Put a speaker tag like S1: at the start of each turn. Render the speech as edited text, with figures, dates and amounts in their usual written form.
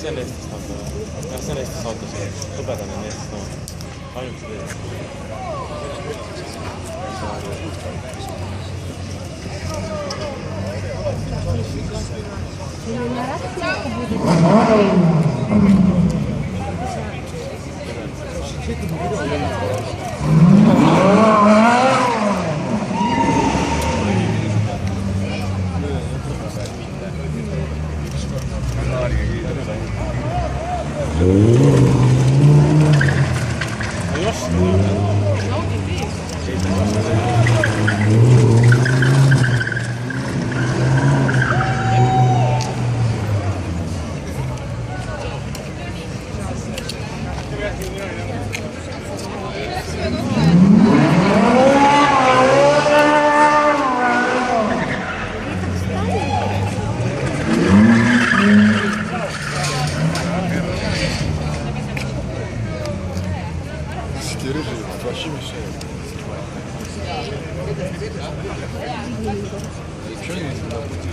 S1: see on Eestist vaata või? Jah, see on Eestis autos. Hõbedane on Eestis no. Ainult see teed.
S2: Вообще мешает. Что не